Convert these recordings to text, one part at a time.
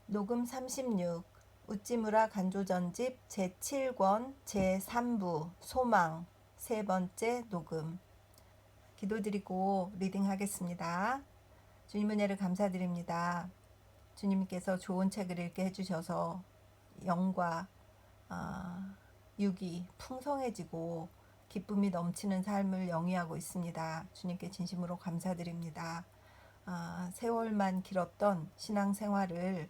녹음 36 우찌무라 간조전집 제7권 제3부 소망 세 번째 녹음. 기도드리고 리딩하겠습니다. 주님 은혜를 감사드립니다. 주님께서 좋은 책을 읽게 해주셔서 영과 육이 풍성해지고 기쁨이 넘치는 삶을 영위하고 있습니다. 주님께 진심으로 감사드립니다. 세월만 길었던 신앙생활을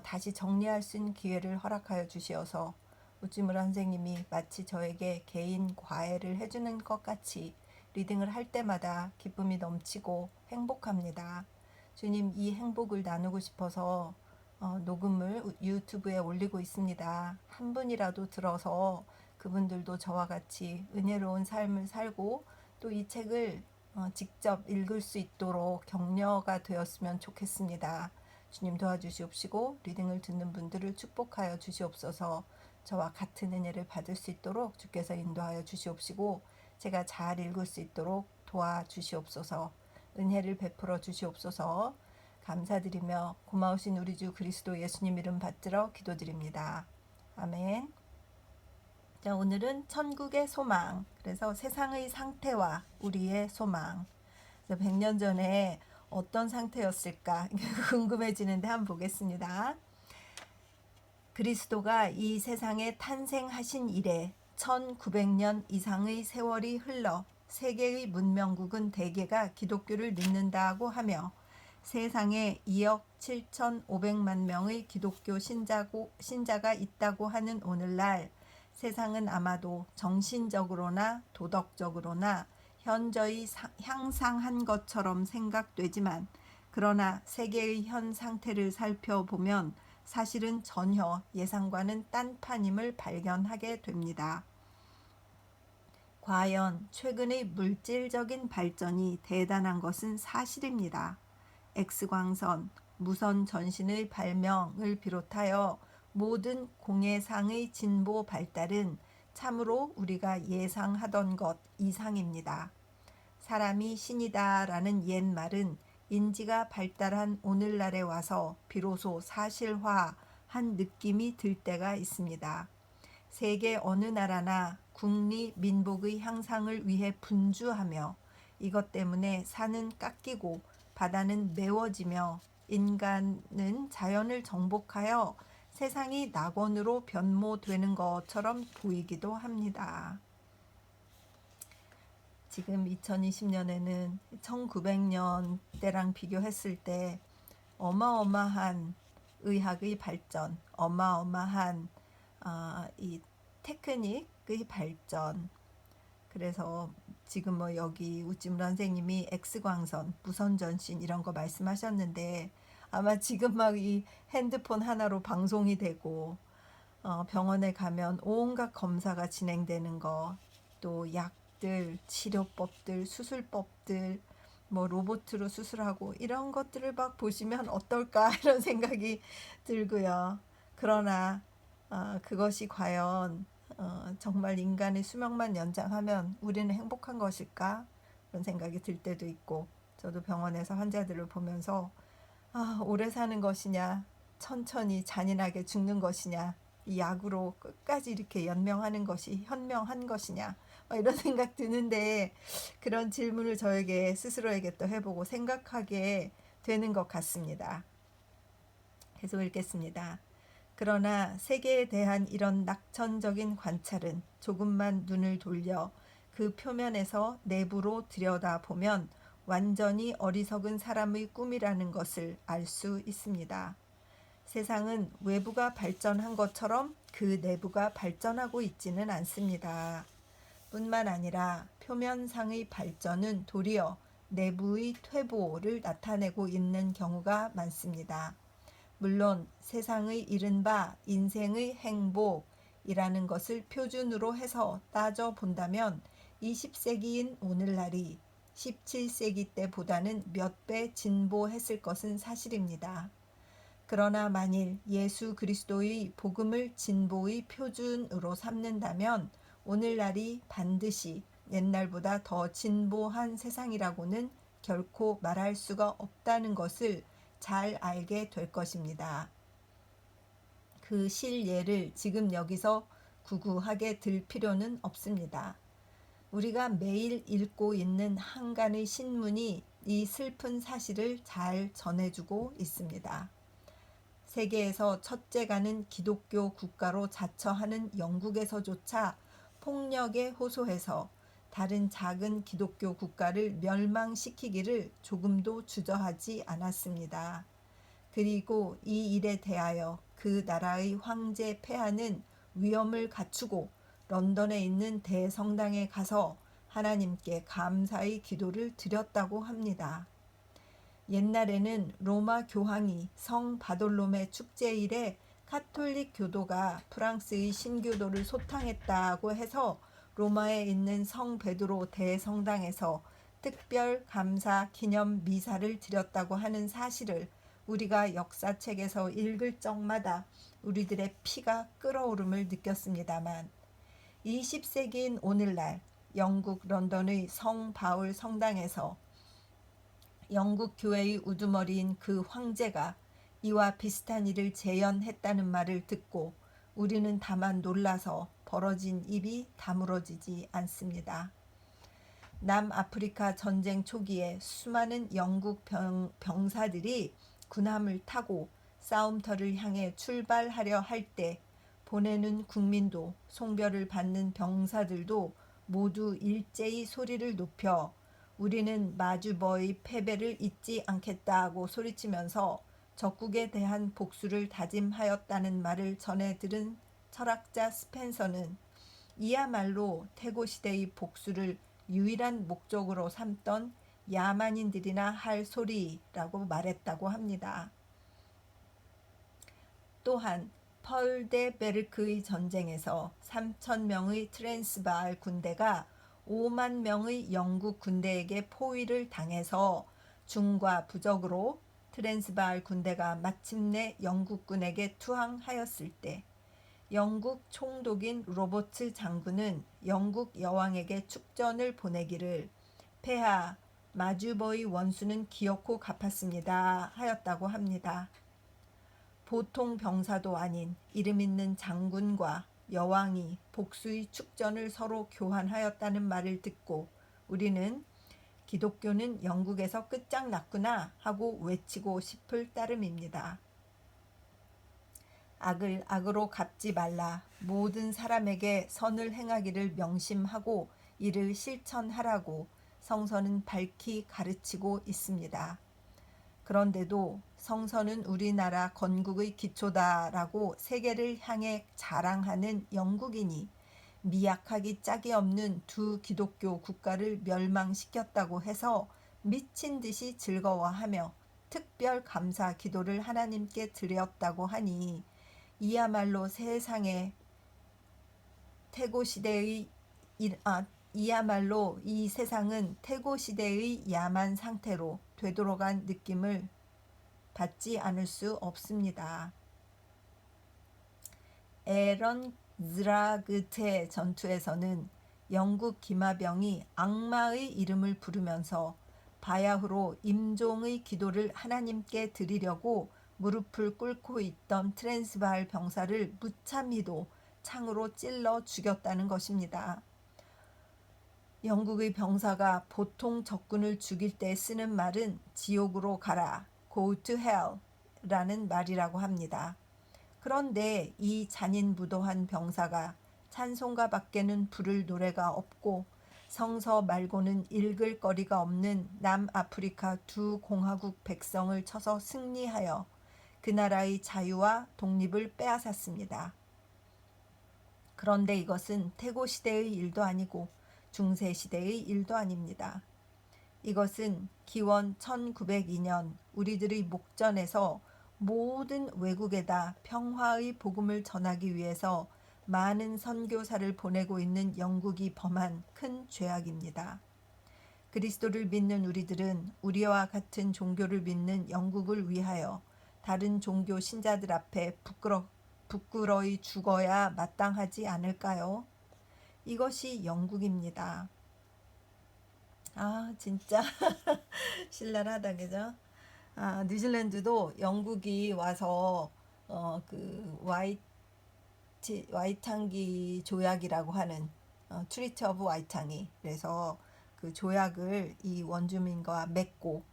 다시 정리할 수 있는 기회를 허락하여 주시어서 우찌무라 선생님이 마치 저에게 개인 과외를 해주는 것 같이 리딩을 할 때마다 기쁨이 넘치고 행복합니다. 주님, 이 행복을 나누고 싶어서 녹음을 유튜브에 올리고 있습니다. 한 분이라도 들어서 그분들도 저와 같이 은혜로운 삶을 살고 또 이 책을 직접 읽을 수 있도록 격려가 되었으면 좋겠습니다. 주님 도와주시옵시고 리딩을 듣는 분들을 축복하여 주시옵소서. 저와 같은 은혜를 받을 수 있도록 주께서 인도하여 주시옵시고 제가 잘 읽을 수 있도록 도와주시옵소서. 은혜를 베풀어 주시옵소서. 감사드리며 고마우신 우리 주 그리스도 예수님 이름 받들어 기도드립니다. 아멘. 자, 오늘은 천국의 소망, 그래서 세상의 상태와 우리의 소망. 100년 전에 어떤 상태였을까 궁금해지는데 한번 보겠습니다. 그리스도가 이 세상에 탄생하신 이래 1900년 이상의 세월이 흘러 세계의 문명국은 대개가 기독교를 믿는다고 하며 세상에 2억 7,500만 명의 기독교 신자가 있다고 하는 오늘날 세상은 아마도 정신적으로나 도덕적으로나 현저히 향상한 것처럼 생각되지만 그러나 세계의 현 상태를 살펴보면 사실은 전혀 예상과는 딴판임을 발견하게 됩니다. 과연 최근의 물질적인 발전이 대단한 것은 사실입니다. X광선, 무선 전신의 발명을 비롯하여 모든 공해상의 진보 발달은 참으로 우리가 예상하던 것 이상입니다. 사람이 신이다라는 옛말은 인지가 발달한 오늘날에 와서 비로소 사실화한 느낌이 들 때가 있습니다. 세계 어느 나라나 국리 민복의 향상을 위해 분주하며 이것 때문에 산은 깎이고 바다는 메워지며 인간은 자연을 정복하여 세상이 낙원으로 변모되는 것처럼 보이기도 합니다. 지금 2020년에는 1900년 때랑 비교했을 때 어마어마한 의학의 발전, 어마어마한 이 테크닉의 발전. 그래서 지금 뭐 여기 우찌무라 선생님이 X광선, 무선전신 이런 거 말씀하셨는데 아마 지금 막 이 핸드폰 하나로 방송이 되고 병원에 가면 온갖 검사가 진행되는 거, 또 약들, 치료법들, 수술법들, 뭐 로봇으로 수술하고 이런 것들을 막 보시면 어떨까 이런 생각이 들고요. 그러나 그것이 과연 정말 인간의 수명만 연장하면 우리는 행복한 것일까? 그런 생각이 들 때도 있고 저도 병원에서 환자들을 보면서 오래 사는 것이냐 천천히 잔인하게 죽는 것이냐 이 약으로 끝까지 이렇게 연명하는 것이 현명한 것이냐 이런 생각 드는데 그런 질문을 저에게 스스로에게 또 해보고 생각하게 되는 것 같습니다. 계속 읽겠습니다. 그러나 세계에 대한 이런 낙천적인 관찰은 조금만 눈을 돌려 그 표면에서 내부로 들여다보면 완전히 어리석은 사람의 꿈이라는 것을 알 수 있습니다. 세상은 외부가 발전한 것처럼 그 내부가 발전하고 있지는 않습니다. 뿐만 아니라 표면상의 발전은 도리어 내부의 퇴보를 나타내고 있는 경우가 많습니다. 물론 세상의 이른바 인생의 행복이라는 것을 표준으로 해서 따져본다면 20세기인 오늘날이 17세기 때보다는 몇 배 진보했을 것은 사실입니다. 그러나 만일 예수 그리스도의 복음을 진보의 표준으로 삼는다면 오늘날이 반드시 옛날보다 더 진보한 세상이라고는 결코 말할 수가 없다는 것을 잘 알게 될 것입니다. 그 실예를 지금 여기서 구구하게 들 필요는 없습니다. 우리가 매일 읽고 있는 한간의 신문이 이 슬픈 사실을 잘 전해주고 있습니다. 세계에서 첫째가는 기독교 국가로 자처하는 영국에서조차 폭력에 호소해서 다른 작은 기독교 국가를 멸망시키기를 조금도 주저하지 않았습니다. 그리고 이 일에 대하여 그 나라의 황제 폐하는 위엄을 갖추고 런던에 있는 대성당에 가서 하나님께 감사의 기도를 드렸다고 합니다. 옛날에는 로마 교황이 성 바돌롬의 축제일에 카톨릭 교도가 프랑스의 신교도를 소탕했다고 해서 로마에 있는 성 베드로 대성당에서 특별 감사 기념 미사를 드렸다고 하는 사실을 우리가 역사책에서 읽을 적마다 우리들의 피가 끓어오름을 느꼈습니다만 20세기인 오늘날 영국 런던의 성 바울 성당에서 영국 교회의 우두머리인 그 황제가 이와 비슷한 일을 재연했다는 말을 듣고 우리는 다만 놀라서 벌어진 입이 다물어지지 않습니다. 남아프리카 전쟁 초기에 수많은 영국 병사들이 군함을 타고 싸움터를 향해 출발하려 할 때 보내는 국민도 송별을 받는 병사들도 모두 일제히 소리를 높여 우리는 마주버의 패배를 잊지 않겠다고 소리치면서 적국에 대한 복수를 다짐하였다는 말을 전해 들은 철학자 스펜서는 이야말로 태고시대의 복수를 유일한 목적으로 삼던 야만인들이나 할 소리라고 말했다고 합니다. 또한 펄 데 베르크의 전쟁에서 3,000명의 트랜스바알 군대가 5만 명의 영국 군대에게 포위를 당해서 중과 부적으로 트랜스바알 군대가 마침내 영국군에게 투항하였을 때 영국 총독인 로버트 장군은 영국 여왕에게 축전을 보내기를 폐하 마주버의 원수는 기어코 갚았습니다 하였다고 합니다. 보통 병사도 아닌 이름 있는 장군과 여왕이 복수의 축전을 서로 교환하였다는 말을 듣고 우리는 기독교는 영국에서 끝장났구나 하고 외치고 싶을 따름입니다. 악을 악으로 갚지 말라. 모든 사람에게 선을 행하기를 명심하고 이를 실천하라고 성서는 밝히 가르치고 있습니다. 그런데도 성서는 우리나라 건국의 기초다라고 세계를 향해 자랑하는 영국인이 미약하기 짝이 없는 두 기독교 국가를 멸망시켰다고 해서 미친 듯이 즐거워하며 특별 감사 기도를 하나님께 드렸다고 하니 이야말로 이야말로 이 세상은 태고 시대의 야만 상태로 되돌아간 느낌을 받지 않을 수 없습니다. 에런 드라그테 전투에서는 영국 기마병이 악마의 이름을 부르면서 바야흐로 임종의 기도를 하나님께 드리려고 무릎을 꿇고 있던 트랜스바알 병사를 무참히도 창으로 찔러 죽였다는 것입니다. 영국의 병사가 보통 적군을 죽일 때 쓰는 말은 지옥으로 가라, go to hell 라는 말이라고 합니다. 그런데 이 잔인무도한 병사가 찬송가 밖에는 부를 노래가 없고 성서 말고는 읽을 거리가 없는 남아프리카 두 공화국 백성을 쳐서 승리하여 그 나라의 자유와 독립을 빼앗았습니다. 그런데 이것은 태고 시대의 일도 아니고 중세 시대의 일도 아닙니다. 이것은 기원 1902년 우리들의 목전에서 모든 외국에다 평화의 복음을 전하기 위해서 많은 선교사를 보내고 있는 영국이 범한 큰 죄악입니다. 그리스도를 믿는 우리들은 우리와 같은 종교를 믿는 영국을 위하여 다른 종교 신자들 앞에 부끄러이 죽어야 마땅하지 않을까요? 이것이 영국입니다. 진짜 신랄하다, 그죠? 뉴질랜드도 영국이 와서 그 와이탕기 조약이라고 하는 트리티 오브 와이탕이, 그래서 그 조약을 이 원주민과 맺고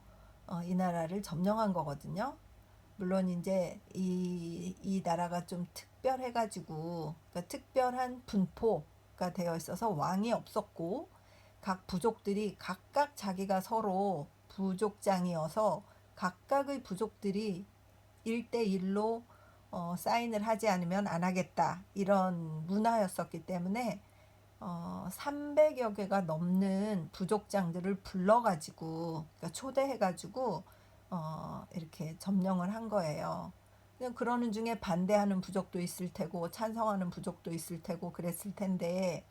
이 나라를 점령한 거거든요. 물론 이제 이 나라가 좀 특별해가지고, 그러니까 특별한 분포가 되어 있어서 왕이 없었고, 각 부족들이 각각 자기가 서로 부족장이어서 각각의 부족들이 1대1로 사인을 하지 않으면 안 하겠다, 이런 문화였었기 때문에 300여 개가 넘는 부족장들을 불러가지고, 그러니까 초대해가지고 이렇게 점령을 한 거예요. 그러는 중에 반대하는 부족도 있을 테고 찬성하는 부족도 있을 테고 그랬을 텐데,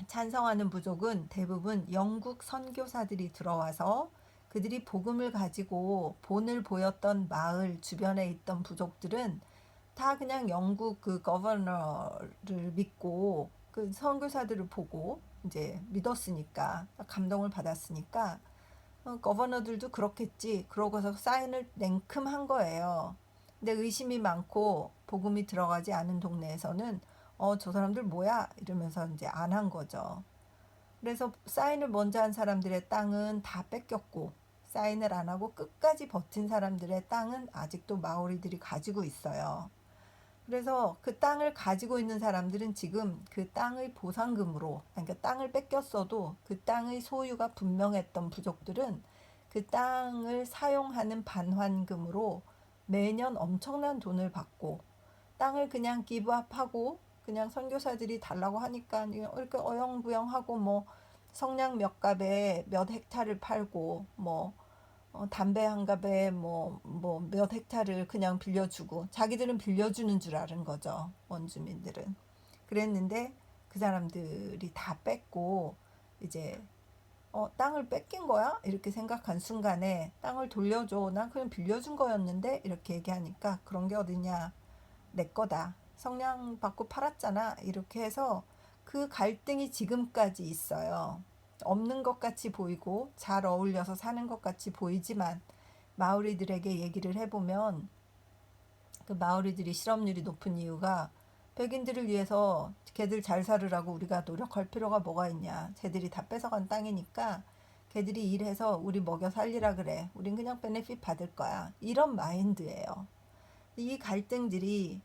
찬성하는 부족은 대부분 영국 선교사들이 들어와서 그들이 복음을 가지고 본을 보였던 마을 주변에 있던 부족들은 다 그냥 영국 그 거버너를 믿고, 그 선교사들을 보고 이제 믿었으니까, 감동을 받았으니까 거버너들도 그렇겠지 그러고서 사인을 냉큼 한 거예요. 근데 의심이 많고 복음이 들어가지 않은 동네에서는 저 사람들 뭐야 이러면서 이제 안 한 거죠. 그래서 사인을 먼저 한 사람들의 땅은 다 뺏겼고, 사인을 안 하고 끝까지 버틴 사람들의 땅은 아직도 마오리들이 가지고 있어요. 그래서 그 땅을 가지고 있는 사람들은 지금 그 땅의 보상금으로, 그러니까 땅을 뺏겼어도 그 땅의 소유가 분명했던 부족들은 그 땅을 사용하는 반환금으로 매년 엄청난 돈을 받고, 땅을 그냥 기부업하고 그냥 선교사들이 달라고 하니까 이렇게 어영부영하고, 뭐 성냥 몇 갑에 몇 헥타를 팔고, 뭐 담배 한 갑에 뭐 몇 헥타를 그냥 빌려주고, 자기들은 빌려주는 줄 아는 거죠, 원주민들은. 그랬는데 그 사람들이 다 뺏고, 이제 땅을 뺏긴 거야? 이렇게 생각한 순간에 땅을 돌려줘. 난 그냥 빌려준 거였는데 이렇게 얘기하니까, 그런 게 어디냐, 내 거다. 성냥 받고 팔았잖아. 이렇게 해서 그 갈등이 지금까지 있어요. 없는 것 같이 보이고 잘 어울려서 사는 것 같이 보이지만, 마오리들에게 얘기를 해보면 그 마오리들이 실업률이 높은 이유가, 백인들을 위해서 걔들 잘 살으라고 우리가 노력할 필요가 뭐가 있냐. 쟤들이 다 뺏어간 땅이니까 걔들이 일해서 우리 먹여 살리라 그래. 우린 그냥 베네핏 받을 거야. 이런 마인드예요. 이 갈등들이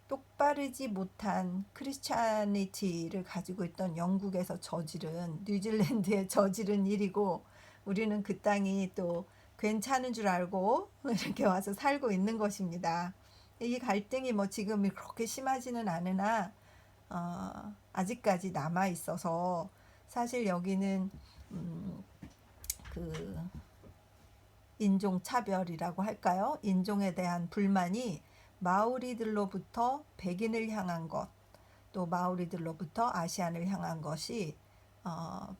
똑바르지 못한 크리스찬니티를 가지고 있던 영국에서 저지른, 뉴질랜드에 저지른 일이고, 우리는 그 땅이 또 괜찮은 줄 알고 이렇게 와서 살고 있는 것입니다. 이 갈등이 뭐 지금 그렇게 심하지는 않으나 아직까지 남아 있어서, 사실 여기는 그 인종차별이라고 할까요? 인종에 대한 불만이 마오리들로부터 백인을 향한 것, 또 마오리들로부터 아시안을 향한 것이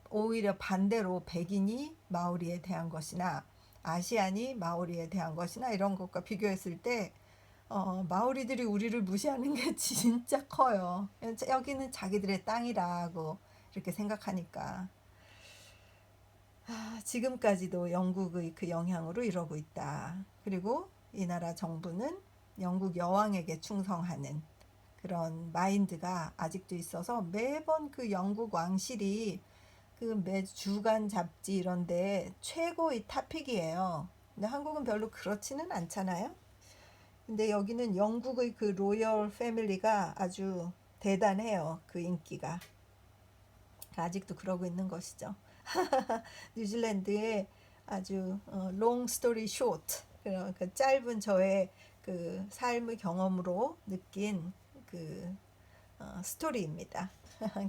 오히려 반대로 백인이 마오리에 대한 것이나 아시안이 마오리에 대한 것이나 이런 것과 비교했을 때 마오리들이 우리를 무시하는 게 진짜 커요. 여기는 자기들의 땅이라고 이렇게 생각하니까. 지금까지도 영국의 그 영향으로 이러고 있다. 그리고 이 나라 정부는 영국 여왕에게 충성하는 그런 마인드가 아직도 있어서, 매번 그 영국 왕실이 그 매 주간 잡지 이런데 최고의 타픽이에요. 근데 한국은 별로 그렇지는 않잖아요. 근데 여기는 영국의 그 로열 패밀리가 아주 대단해요. 그 인기가. 아직도 그러고 있는 것이죠. 뉴질랜드의 아주 long story short, 그 짧은 저의 그 삶의 경험으로 느낀 그 스토리입니다.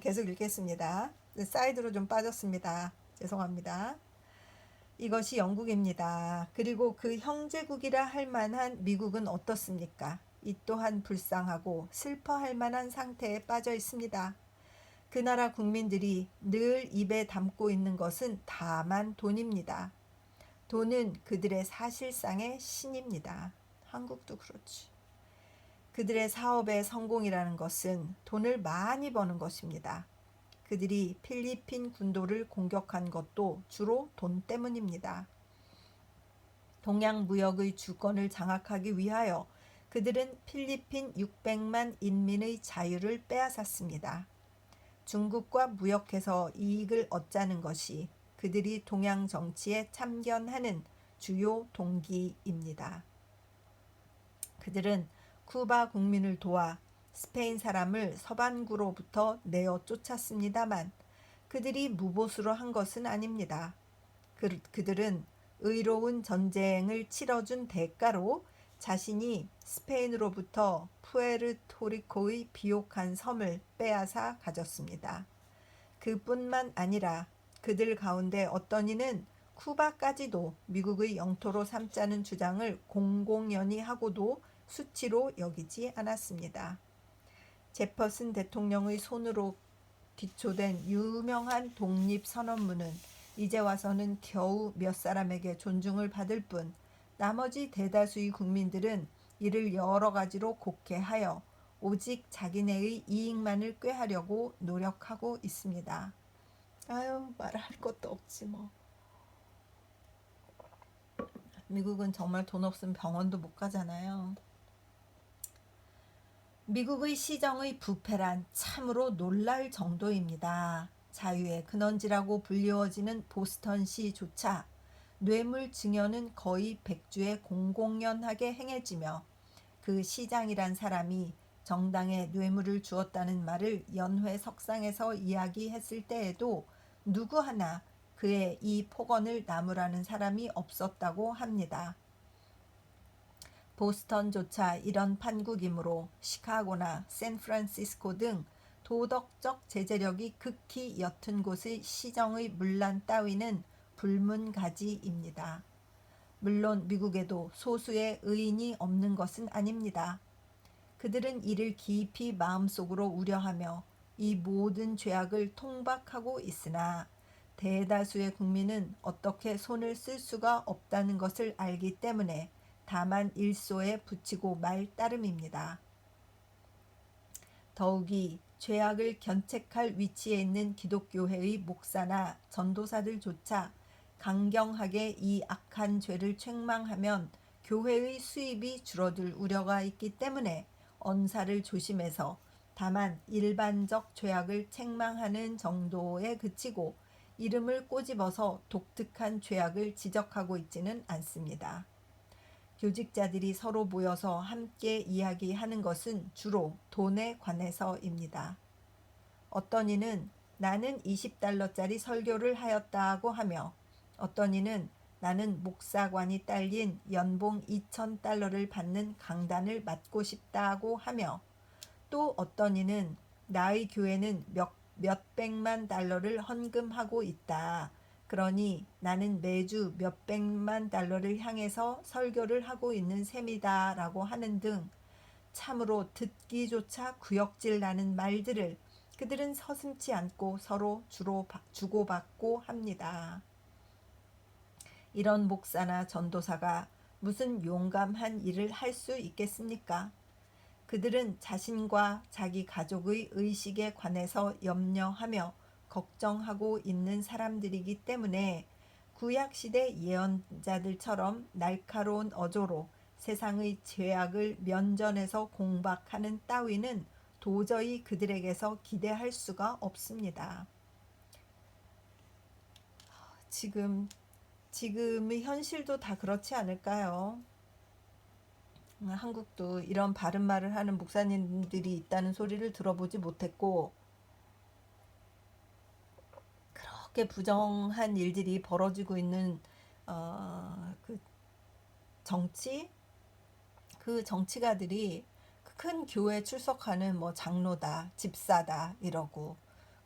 계속 읽겠습니다. 사이드로 좀 빠졌습니다. 죄송합니다. 이것이 영국입니다. 그리고 그 형제국이라 할 만한 미국은 어떻습니까? 이 또한 불쌍하고 슬퍼할 만한 상태에 빠져 있습니다. 그 나라 국민들이 늘 입에 담고 있는 것은 다만 돈입니다. 돈은 그들의 사실상의 신입니다. 한국도 그렇지. 그들의 사업의 성공이라는 것은 돈을 많이 버는 것입니다. 그들이 필리핀 군도를 공격한 것도 주로 돈 때문입니다. 동양 무역의 주권을 장악하기 위하여 그들은 필리핀 600만 인민의 자유를 빼앗았습니다. 중국과 무역해서 이익을 얻자는 것이 그들이 동양 정치에 참견하는 주요 동기입니다. 그들은 쿠바 국민을 도와 스페인 사람을 서반구로부터 내어 쫓았습니다만 그들이 무보수로 한 것은 아닙니다. 그들은 의로운 전쟁을 치러준 대가로 자신이 스페인으로부터 푸에르토리코의 비옥한 섬을 빼앗아 가졌습니다. 그뿐만 아니라 그들 가운데 어떤 이는 쿠바까지도 미국의 영토로 삼자는 주장을 공공연히 하고도 수치로 여기지 않았습니다. 제퍼슨 대통령의 손으로 기초된 유명한 독립선언문은 이제 와서는 겨우 몇 사람에게 존중을 받을 뿐 나머지 대다수의 국민들은 이를 여러 가지로 곡해하여 오직 자기네의 이익만을 꾀하려고 노력하고 있습니다. 아유, 말할 것도 없지 뭐. 미국은 정말 돈 없으면 병원도 못 가잖아요. 미국의 시정의 부패란 참으로 놀랄 정도입니다. 자유의 근원지라고 불리워지는 보스턴시조차 뇌물 증여는 거의 백주에 공공연하게 행해지며 그 시장이란 사람이 정당에 뇌물을 주었다는 말을 연회 석상에서 이야기했을 때에도 누구 하나 그의 이 폭언을 나무라는 사람이 없었다고 합니다. 보스턴조차 이런 판국이므로 시카고나 샌프란시스코 등 도덕적 제재력이 극히 옅은 곳의 시정의 문란 따위는 불문가지입니다. 물론 미국에도 소수의 의인이 없는 것은 아닙니다. 그들은 이를 깊이 마음속으로 우려하며 이 모든 죄악을 통박하고 있으나 대다수의 국민은 어떻게 손을 쓸 수가 없다는 것을 알기 때문에 다만 일소에 붙이고 말 따름입니다. 더욱이 죄악을 견책할 위치에 있는 기독교회의 목사나 전도사들조차 강경하게 이 악한 죄를 책망하면 교회의 수입이 줄어들 우려가 있기 때문에 언사를 조심해서 다만 일반적 죄악을 책망하는 정도에 그치고 이름을 꼬집어서 독특한 죄악을 지적하고 있지는 않습니다. 교직자들이 서로 모여서 함께 이야기하는 것은 주로 돈에 관해서입니다. 어떤 이는 나는 $20짜리 설교를 하였다고 하며 어떤 이는 나는 목사관이 딸린 연봉 $2,000를 받는 강단을 맡고 싶다고 하며 또 어떤 이는 나의 교회는 몇백만 달러를 헌금하고 있다. 그러니 나는 매주 몇백만 달러를 향해서 설교를 하고 있는 셈이다 라고 하는 등 참으로 듣기조차 구역질 나는 말들을 그들은 서슴지 않고 서로 주고받고 합니다. 이런 목사나 전도사가 무슨 용감한 일을 할 수 있겠습니까? 그들은 자신과 자기 가족의 의식에 관해서 염려하며 걱정하고 있는 사람들이기 때문에 구약시대 예언자들처럼 날카로운 어조로 세상의 죄악을 면전에서 공박하는 따위는 도저히 그들에게서 기대할 수가 없습니다. 지금의 현실도 다 그렇지 않을까요? 한국도 이런 바른 말을 하는 목사님들이 있다는 소리를 들어보지 못했고 그렇게 부정한 일들이 벌어지고 있는 그 정치 그 정치가들이 큰 교회 출석하는 뭐 장로다 집사다 이러고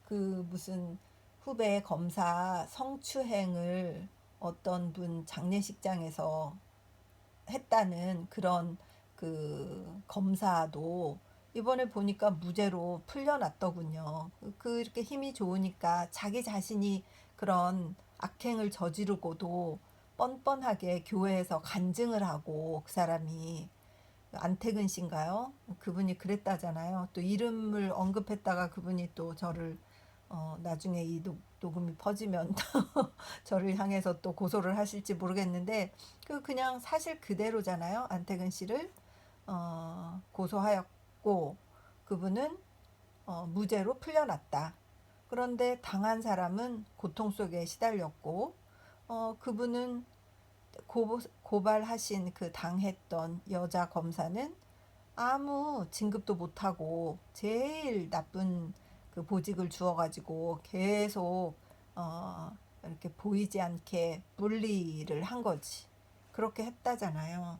그 무슨 후배 검사 성추행을 어떤 분 장례식장에서 했다는 그런 그 검사도 이번에 보니까 무죄로 풀려났더군요. 그렇게 힘이 좋으니까 자기 자신이 그런 악행을 저지르고도 뻔뻔하게 교회에서 간증을 하고 그 사람이 안태근 씨인가요? 그분이 그랬다잖아요. 또 이름을 언급했다가 그분이 또 저를 나중에 이 녹음이 퍼지면 저를 향해서 또 고소를 하실지 모르겠는데 그냥 사실 그대로잖아요. 안태근 씨를 고소하였고 그분은 무죄로 풀려났다. 그런데 당한 사람은 고통 속에 시달렸고 그분은 고발하신 그 당했던 여자 검사는 아무 진급도 못하고 제일 나쁜 그 보직을 주어가지고 계속 이렇게 보이지 않게 물리를 한 거지. 그렇게 했다잖아요.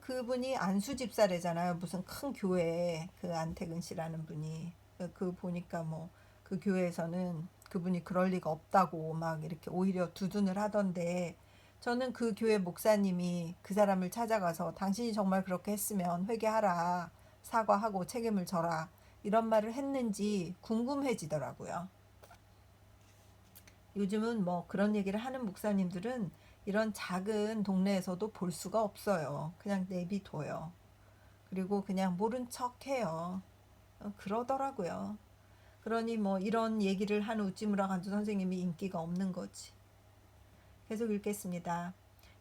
그분이 안수 집사래잖아요. 무슨 큰 교회 그 안태근 씨라는 분이 그 보니까 뭐 그 교회에서는 그분이 그럴 리가 없다고 막 이렇게 오히려 두둔을 하던데 저는 그 교회 목사님이 그 사람을 찾아가서 당신이 정말 그렇게 했으면 회개하라, 사과하고 책임을 져라 이런 말을 했는지 궁금해지더라고요. 요즘은 뭐 그런 얘기를 하는 목사님들은 이런 작은 동네에서도 볼 수가 없어요. 그냥 내비둬요. 그리고 그냥 모른 척 해요. 그러더라고요. 그러니 뭐 이런 얘기를 하는 우찌무라 간주 선생님이 인기가 없는 거지. 계속 읽겠습니다.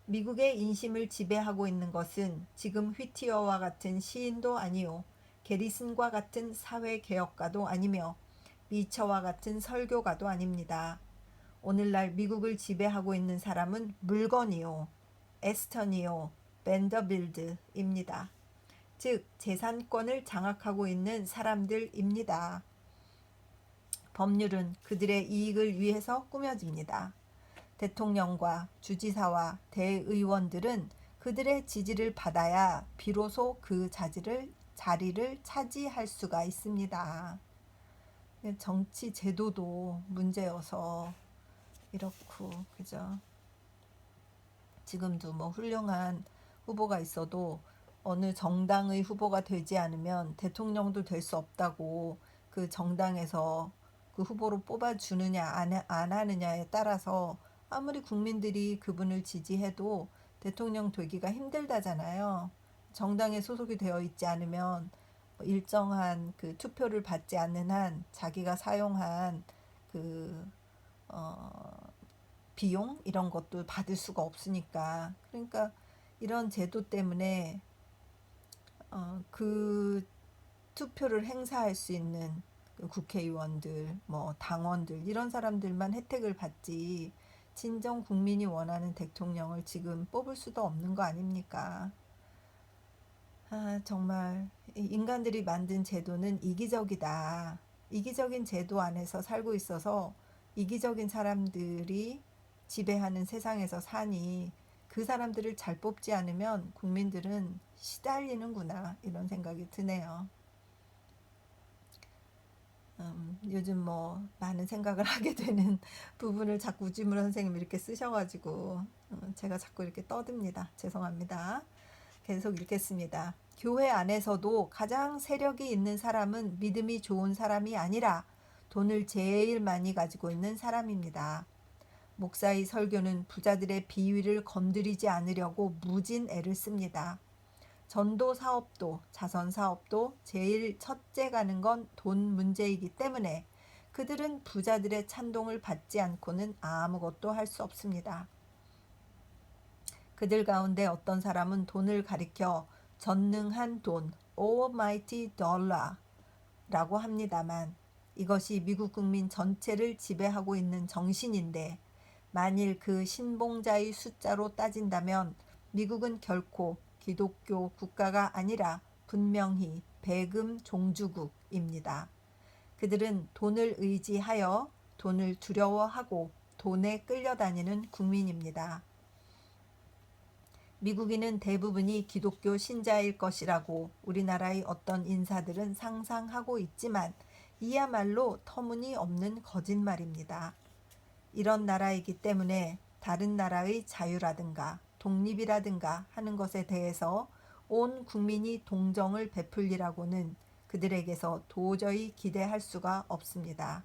미국의 인심을 지배하고 있는 것은 지금 휘티어와 같은 시인도 아니요, 게리슨과 같은 사회개혁가도 아니며 미처와 같은 설교가도 아닙니다. 오늘날 미국을 지배하고 있는 사람은 물건이요, 에스턴이요, 밴더빌드입니다. 즉 재산권을 장악하고 있는 사람들입니다. 법률은 그들의 이익을 위해서 꾸며집니다. 대통령과 주지사와 대의원들은 그들의 지지를 받아야 비로소 그 자리를 차지할 수가 있습니다. 정치 제도도 문제여서 이렇고, 그죠? 지금도 뭐 훌륭한 후보가 있어도 어느 정당의 후보가 되지 않으면 대통령도 될 수 없다고 그 정당에서 그 후보로 뽑아주느냐 안 하느냐에 따라서 아무리 국민들이 그분을 지지해도 대통령 되기가 힘들다잖아요. 정당에 소속이 되어 있지 않으면 일정한 그 투표를 받지 않는 한 자기가 사용한 그 비용 이런 것도 받을 수가 없으니까, 그러니까 이런 제도 때문에 그 투표를 행사할 수 있는 그 국회의원들, 뭐 당원들 이런 사람들만 혜택을 받지 진정 국민이 원하는 대통령을 지금 뽑을 수도 없는 거 아닙니까? 정말 인간들이 만든 제도는 이기적이다. 이기적인 제도 안에서 살고 있어서 이기적인 사람들이 지배하는 세상에서 사니 그 사람들을 잘 뽑지 않으면 국민들은 시달리는구나 이런 생각이 드네요. 요즘 뭐 많은 생각을 하게 되는 부분을 자꾸 우지물 선생님이 이렇게 쓰셔가지고 제가 자꾸 이렇게 떠듭니다. 죄송합니다. 계속 읽겠습니다. 교회 안에서도 가장 세력이 있는 사람은 믿음이 좋은 사람이 아니라 돈을 제일 많이 가지고 있는 사람입니다. 목사의 설교는 부자들의 비위를 건드리지 않으려고 무진 애를 씁니다. 전도 사업도 자선 사업도 제일 첫째 가는 건 돈 문제이기 때문에 그들은 부자들의 찬동을 받지 않고는 아무것도 할 수 없습니다. 그들 가운데 어떤 사람은 돈을 가리켜 전능한 돈, Almighty Dollar라고 합니다만 이것이 미국 국민 전체를 지배하고 있는 정신인데 만일 그 신봉자의 숫자로 따진다면 미국은 결코 기독교 국가가 아니라 분명히 배금 종주국입니다. 그들은 돈을 의지하여 돈을 두려워하고 돈에 끌려다니는 국민입니다. 미국인은 대부분이 기독교 신자일 것이라고 우리나라의 어떤 인사들은 상상하고 있지만 이야말로 터무니없는 거짓말입니다. 이런 나라이기 때문에 다른 나라의 자유라든가 독립이라든가 하는 것에 대해서 온 국민이 동정을 베풀리라고는 그들에게서 도저히 기대할 수가 없습니다.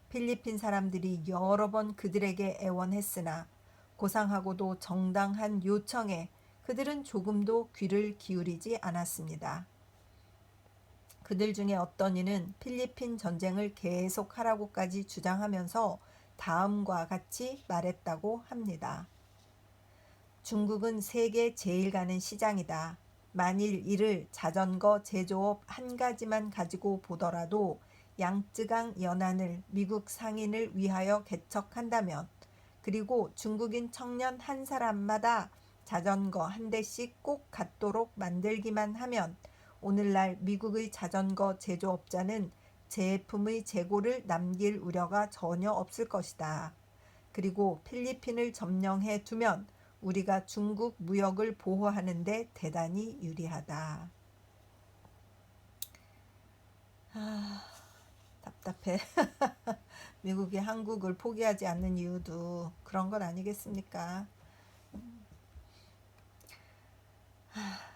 필리핀 사람들이 여러 번 그들에게 애원했으나 고상하고도 정당한 요청에 그들은 조금도 귀를 기울이지 않았습니다. 그들 중에 어떤 이는 필리핀 전쟁을 계속하라고까지 주장하면서 다음과 같이 말했다고 합니다. 중국은 세계 제일 가는 시장이다. 만일 이를 자전거 제조업 한 가지만 가지고 보더라도 양쯔강 연안을 미국 상인을 위하여 개척한다면, 그리고 중국인 청년 한 사람마다 자전거 한 대씩 꼭 갖도록 만들기만 하면 오늘날 미국의 자전거 제조업자는 제품의 재고를 남길 우려가 전혀 없을 것이다. 그리고 필리핀을 점령해 두면 우리가 중국 무역을 보호하는 데 대단히 유리하다. 답답해. 미국이 한국을 포기하지 않는 이유도 그런 건 아니겠습니까?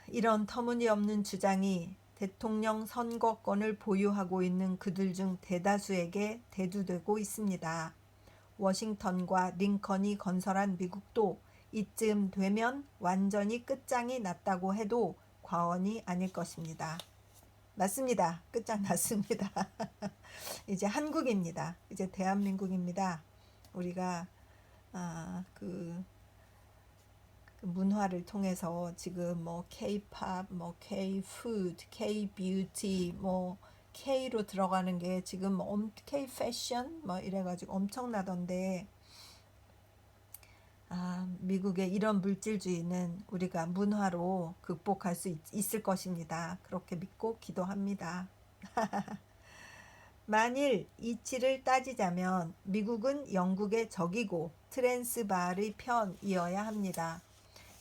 이런 터무니없는 주장이 대통령 선거권을 보유하고 있는 그들 중 대다수에게 대두되고 있습니다. 워싱턴과 링컨이 건설한 미국도 이쯤 되면 완전히 끝장이 났다고 해도 과언이 아닐 것입니다. 맞습니다. 끝장났습니다. 이제 한국입니다. 이제 대한민국입니다. 우리가 그 문화를 통해서 지금 뭐 K-팝, 뭐 K-푸드, K-뷰티, 뭐 K로 들어가는 게 지금 K-패션 뭐 이래가지고 엄청나던데, 미국의 이런 물질주의는 우리가 문화로 극복할 수 있을 것입니다. 그렇게 믿고 기도합니다. 만일 이치를 따지자면 미국은 영국의 적이고 트랜스바알의 편이어야 합니다.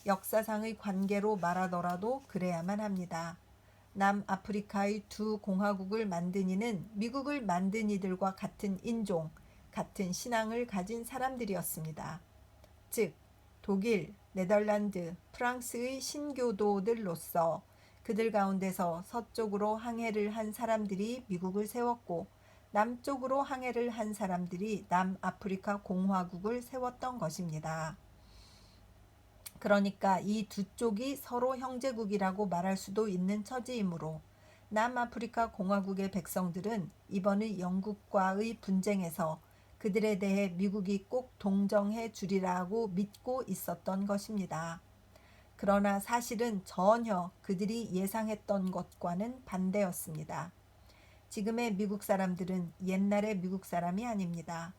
역사상의 관계로 말하더라도 그래야만 합니다. 남아프리카의 두 공화국을 만든 이는 미국을 만든 이들과 같은 인종, 같은 신앙을 가진 사람들이었습니다. 즉 독일, 네덜란드, 프랑스의 신교도들로서 그들 가운데서 서쪽으로 항해를 한 사람들이 미국을 세웠고 남쪽으로 항해를 한 사람들이 남아프리카 공화국을 세웠던 것입니다. 그러니까 이 두 쪽이 서로 형제국이라고 말할 수도 있는 처지이므로 남아프리카 공화국의 백성들은 이번의 영국과의 분쟁에서 그들에 대해 미국이 꼭 동정해 주리라고 믿고 있었던 것입니다. 그러나 사실은 전혀 그들이 예상했던 것과는 반대였습니다. 지금의 미국 사람들은 옛날의 미국 사람이 아닙니다.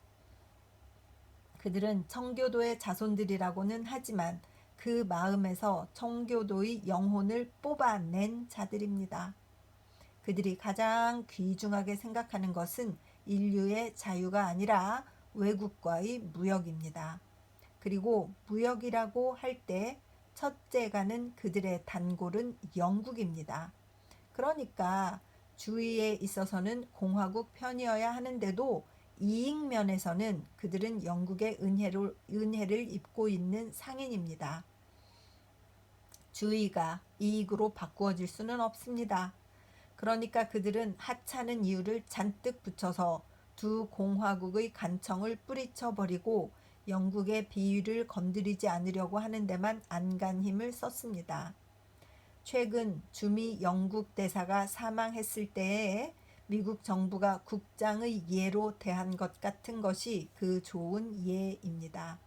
그들은 청교도의 자손들이라고는 하지만 그 마음에서 청교도의 영혼을 뽑아낸 자들입니다. 그들이 가장 귀중하게 생각하는 것은 인류의 자유가 아니라 외국과의 무역입니다. 그리고 무역이라고 할 때 첫째 가는 그들의 단골은 영국입니다. 그러니까 주의에 있어서는 공화국 편이어야 하는데도 이익면에서는 그들은 영국의 은혜를 입고 있는 상인입니다. 주의가 이익으로 바꾸어질 수는 없습니다. 그러니까 그들은 하찮은 이유를 잔뜩 붙여서 두 공화국의 간청을 뿌리쳐버리고 영국의 비위를 건드리지 않으려고 하는 데만 안간힘을 썼습니다. 최근 주미 영국 대사가 사망했을 때에 미국 정부가 국장의 예로 대한 것 같은 것이 그 좋은 예입니다.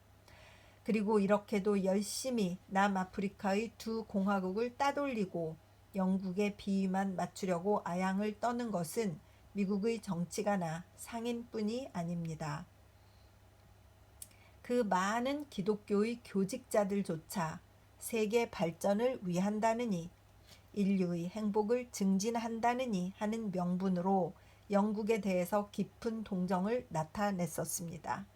그리고 이렇게도 열심히 남아프리카의 두 공화국을 따돌리고 영국의 비위만 맞추려고 아양을 떠는 것은 미국의 정치가나 상인뿐이 아닙니다. 그 많은 기독교의 교직자들조차 세계 발전을 위한다느니, 인류의 행복을 증진한다느니 하는 명분으로 영국에 대해서 깊은 동정을 나타냈었습니다.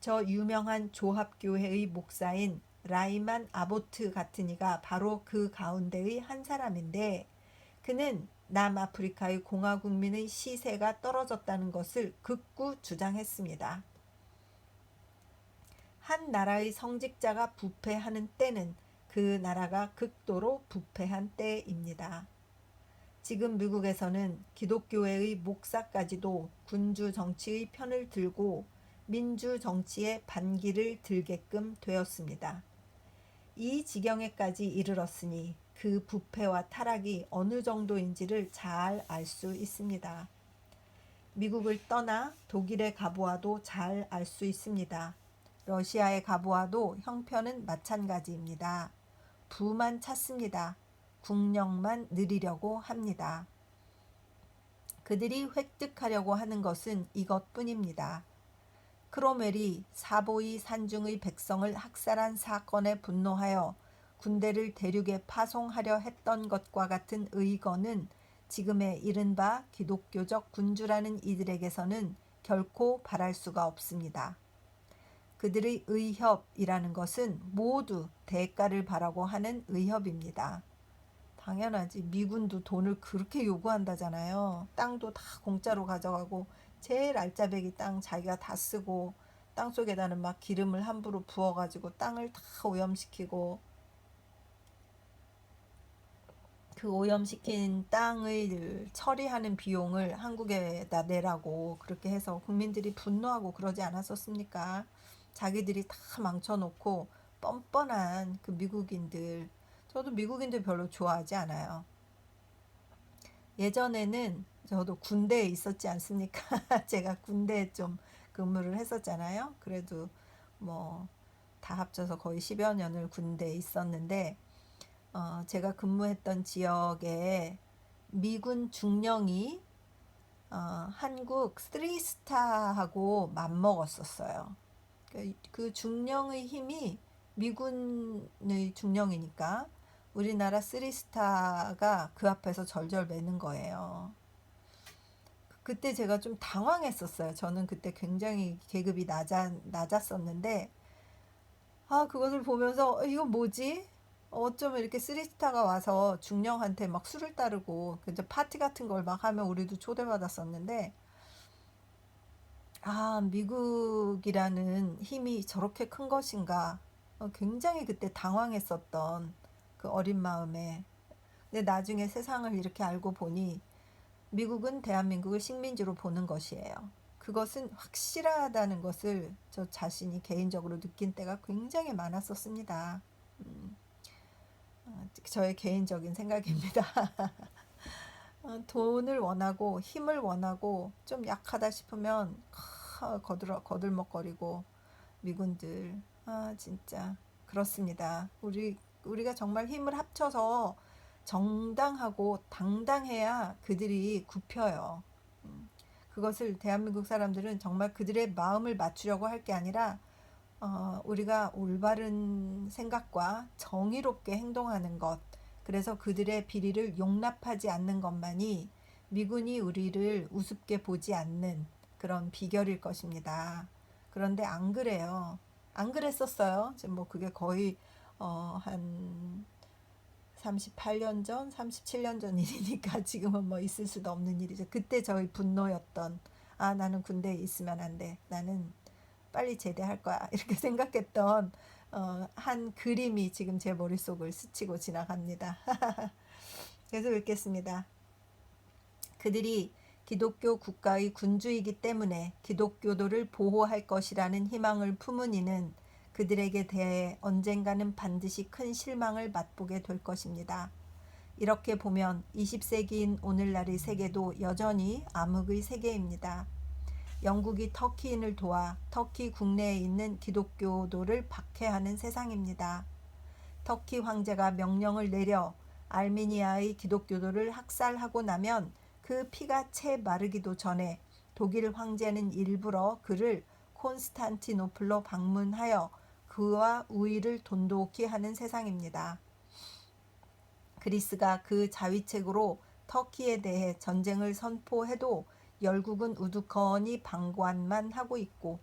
저 유명한 조합교회의 목사인 라이만 아보트 같은 이가 바로 그 가운데의 한 사람인데, 그는 남아프리카의 공화국민의 시세가 떨어졌다는 것을 극구 주장했습니다. 한 나라의 성직자가 부패하는 때는 그 나라가 극도로 부패한 때입니다. 지금 미국에서는 기독교회의 목사까지도 군주 정치의 편을 들고 민주 정치의 반기를 들게끔 되었습니다. 이 지경에까지 이르렀으니 그 부패와 타락이 어느 정도인지를 잘 알 수 있습니다. 미국을 떠나 독일에 가보아도 잘 알 수 있습니다. 러시아에 가보아도 형편은 마찬가지입니다. 부만 찾습니다. 국력만 누리려고 합니다. 그들이 획득하려고 하는 것은 이것뿐입니다. 크로멜이 사보이 산중의 백성을 학살한 사건에 분노하여 군대를 대륙에 파송하려 했던 것과 같은 의거는 지금의 이른바 기독교적 군주라는 이들에게서는 결코 바랄 수가 없습니다. 그들의 의협이라는 것은 모두 대가를 바라고 하는 의협입니다. 당연하지. 미군도 돈을 그렇게 요구한다잖아요. 땅도 다 공짜로 가져가고 제일 알짜배기 땅 자기가 다 쓰고 땅속에다는 막 기름을 함부로 부어가지고 땅을 다 오염시키고 그 오염시킨 땅을 처리하는 비용을 한국에다 내라고 그렇게 해서 국민들이 분노하고 그러지 않았었습니까? 자기들이 다 망쳐놓고 뻔뻔한 그 미국인들, 저도 미국인들 별로 좋아하지 않아요. 예전에는 저도 군대에 있었지 않습니까? 제가 군대에 좀 근무를 했었잖아요. 그래도 뭐 다 합쳐서 거의 10여 년을 군대에 있었는데 제가 근무했던 지역에 미군 중령이 한국 3스타하고 맞먹었었어요. 그 중령의 힘이 미군의 중령이니까 우리나라 3스타가 그 앞에서 절절 매는 거예요. 그때 제가 좀 당황했었어요. 저는 그때 굉장히 계급이 낮았었는데 그것을 보면서 이건 뭐지? 어쩌면 이렇게 3스타가 와서 중령한테 막 술을 따르고 이제 파티 같은 걸 막 하면 우리도 초대받았었는데 미국이라는 힘이 저렇게 큰 것인가 굉장히 그때 당황했었던 그 어린 마음에. 근데 나중에 세상을 이렇게 알고 보니 미국은 대한민국을 식민지로 보는 것이에요. 그것은 확실하다는 것을 저 자신이 개인적으로 느낀 때가 굉장히 많았었습니다. 저의 개인적인 생각입니다. 돈을 원하고 힘을 원하고 좀 약하다 싶으면 거들먹거리고 미군들 진짜 그렇습니다. 우리가 정말 힘을 합쳐서 정당하고 당당해야 그들이 굽혀요. 그것을 대한민국 사람들은 정말 그들의 마음을 맞추려고 할 게 아니라 우리가 올바른 생각과 정의롭게 행동하는 것, 그래서 그들의 비리를 용납하지 않는 것만이 미군이 우리를 우습게 보지 않는 그런 비결일 것입니다. 그런데 안 그래요. 안 그랬었어요. 지금 뭐 그게 거의 한 38년 전, 37년 전 일이니까 지금은 뭐 있을 수도 없는 일이죠. 그때 저희 분노였던 나는 군대에 있으면 안 돼. 나는 빨리 제대할 거야. 이렇게 생각했던 한 그림이 지금 제 머릿속을 스치고 지나갑니다. 계속 읽겠습니다. 그들이 기독교 국가의 군주이기 때문에 기독교도를 보호할 것이라는 희망을 품은 이는 그들에게 대해 언젠가는 반드시 큰 실망을 맛보게 될 것입니다. 이렇게 보면 20세기인 오늘날의 세계도 여전히 암흑의 세계입니다. 영국이 터키인을 도와 터키 국내에 있는 기독교도를 박해하는 세상입니다. 터키 황제가 명령을 내려 알메니아의 기독교도를 학살하고 나면 그 피가 채 마르기도 전에 독일 황제는 일부러 그를 콘스탄티노플로 방문하여 그와 우위를 돈독히 하는 세상입니다. 그리스가 그 자위책으로 터키에 대해 전쟁을 선포해도 열국은 우두커니 방관만 하고 있고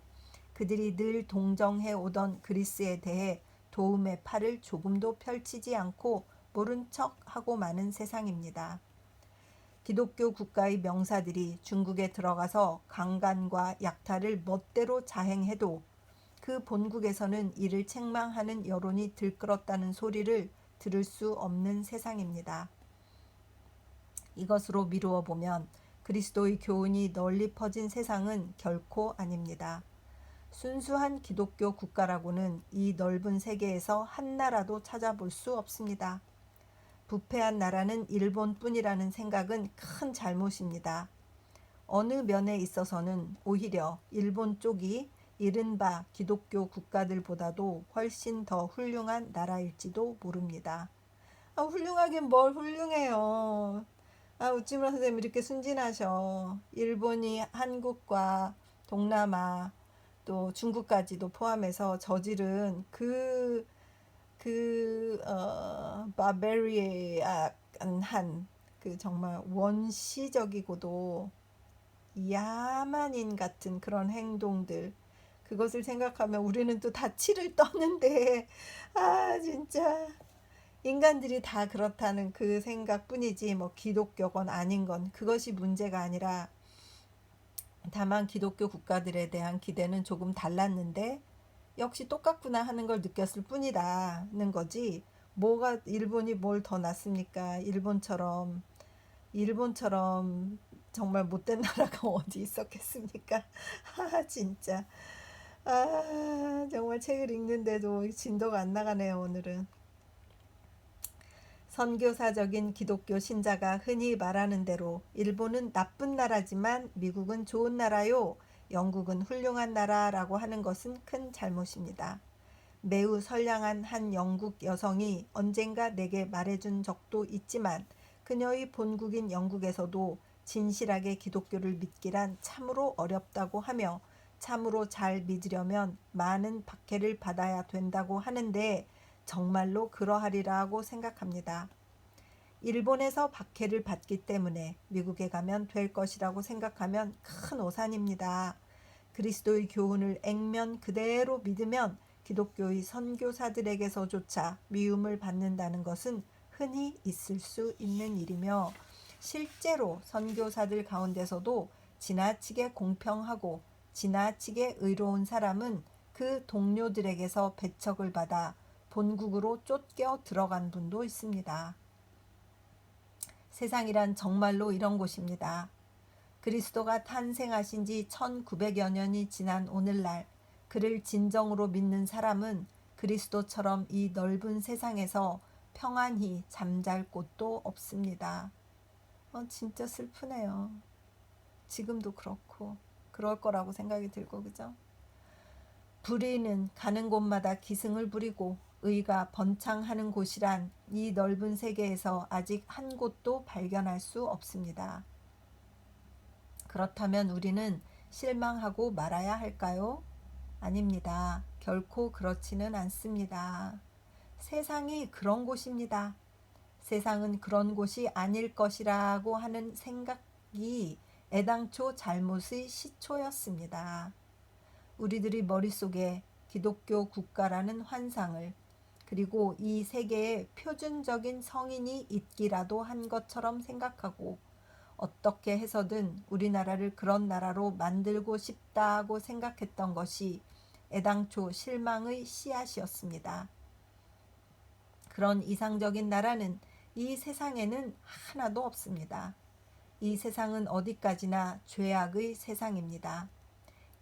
그들이 늘 동정해 오던 그리스에 대해 도움의 팔을 조금도 펼치지 않고 모른 척하고 마는 세상입니다. 기독교 국가의 명사들이 중국에 들어가서 강간과 약탈을 멋대로 자행해도 그 본국에서는 이를 책망하는 여론이 들끓었다는 소리를 들을 수 없는 세상입니다. 이것으로 미루어 보면 그리스도의 교훈이 널리 퍼진 세상은 결코 아닙니다. 순수한 기독교 국가라고는 이 넓은 세계에서 한 나라도 찾아볼 수 없습니다. 부패한 나라는 일본뿐이라는 생각은 큰 잘못입니다. 어느 면에 있어서는 오히려 일본 쪽이 이른바 기독교 국가들보다도 훨씬 더 훌륭한 나라일지도 모릅니다. 훌륭하긴 뭘 훌륭해요. 우찌무라 선생님 이렇게 순진하셔. 일본이 한국과 동남아 또 중국까지도 포함해서 저지른 바베리안한 그 정말 원시적이고도 야만인 같은 그런 행동들, 그것을 생각하면 우리는 또 다 치를 떠는데 진짜 인간들이 다 그렇다는 그 생각뿐이지 뭐 기독교건 아닌 건 그것이 문제가 아니라, 다만 기독교 국가들에 대한 기대는 조금 달랐는데 역시 똑같구나 하는 걸 느꼈을 뿐이다는 거지, 뭐가 일본이 뭘 더 낫습니까? 일본처럼 정말 못된 나라가 어디 있었겠습니까? 진짜 정말 책을 읽는데도 진도가 안 나가네요. 오늘은 선교사적인 기독교 신자가 흔히 말하는 대로 일본은 나쁜 나라지만 미국은 좋은 나라요, 영국은 훌륭한 나라라고 하는 것은 큰 잘못입니다. 매우 선량한 한 영국 여성이 언젠가 내게 말해준 적도 있지만, 그녀의 본국인 영국에서도 진실하게 기독교를 믿기란 참으로 어렵다고 하며, 참으로 잘 믿으려면 많은 박해를 받아야 된다고 하는데 정말로 그러하리라고 생각합니다. 일본에서 박해를 받기 때문에 미국에 가면 될 것이라고 생각하면 큰 오산입니다. 그리스도의 교훈을 액면 그대로 믿으면 기독교의 선교사들에게서조차 미움을 받는다는 것은 흔히 있을 수 있는 일이며, 실제로 선교사들 가운데서도 지나치게 공평하고 지나치게 의로운 사람은 그 동료들에게서 배척을 받아 본국으로 쫓겨 들어간 분도 있습니다. 세상이란 정말로 이런 곳입니다. 그리스도가 탄생하신 지 1900여 년이 지난 오늘날 그를 진정으로 믿는 사람은 그리스도처럼 이 넓은 세상에서 평안히 잠잘 곳도 없습니다. 진짜 슬프네요. 지금도 그렇고 그럴 거라고 생각이 들고, 그죠? 불의는 가는 곳마다 기승을 부리고 의가 번창하는 곳이란 이 넓은 세계에서 아직 한 곳도 발견할 수 없습니다. 그렇다면 우리는 실망하고 말아야 할까요? 아닙니다. 결코 그렇지는 않습니다. 세상이 그런 곳입니다. 세상은 그런 곳이 아닐 것이라고 하는 생각이 애당초 잘못의 시초였습니다. 우리들이 머릿속에 기독교 국가라는 환상을, 그리고 이 세계에 표준적인 성인이 있기라도 한 것처럼 생각하고 어떻게 해서든 우리나라를 그런 나라로 만들고 싶다고 생각했던 것이 애당초 실망의 씨앗이었습니다. 그런 이상적인 나라는 이 세상에는 하나도 없습니다. 이 세상은 어디까지나 죄악의 세상입니다.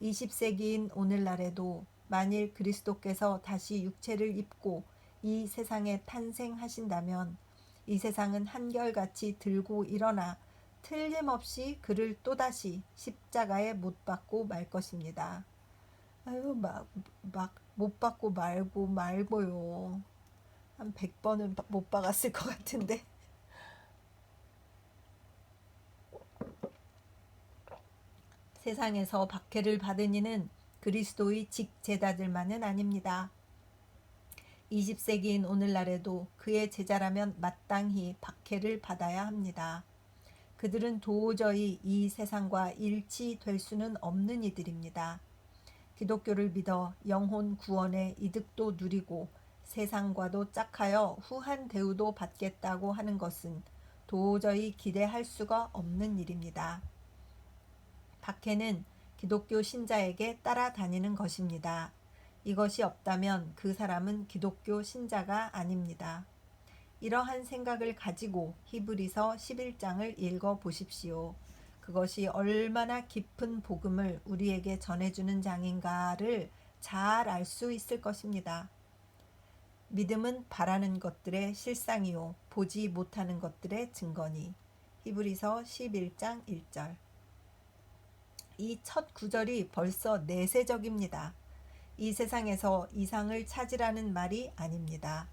20세기인 오늘날에도 만일 그리스도께서 다시 육체를 입고 이 세상에 탄생하신다면 이 세상은 한결같이 들고 일어나 틀림없이 그를 또다시 십자가에 못 박고 말 것입니다. 못 박고 말고요. 한 100번은 못 박았을 것 같은데. 세상에서 박해를 받은 이는 그리스도의 직제자들만은 아닙니다. 20세기인 오늘날에도 그의 제자라면 마땅히 박해를 받아야 합니다. 그들은 도저히 이 세상과 일치될 수는 없는 이들입니다. 기독교를 믿어 영혼 구원의 이득도 누리고 세상과도 짝하여 후한 대우도 받겠다고 하는 것은 도저히 기대할 수가 없는 일입니다. 박해는 기독교 신자에게 따라다니는 것입니다. 이것이 없다면 그 사람은 기독교 신자가 아닙니다. 이러한 생각을 가지고 히브리서 11장을 읽어 보십시오. 그것이 얼마나 깊은 복음을 우리에게 전해주는 장인가를 잘 알 수 있을 것입니다. 믿음은 바라는 것들의 실상이요 보지 못하는 것들의 증거니. 히브리서 11장 1절. 이 첫 구절이 벌써 내세적입니다. 이 세상에서 이상을 찾으라는 말이 아닙니다.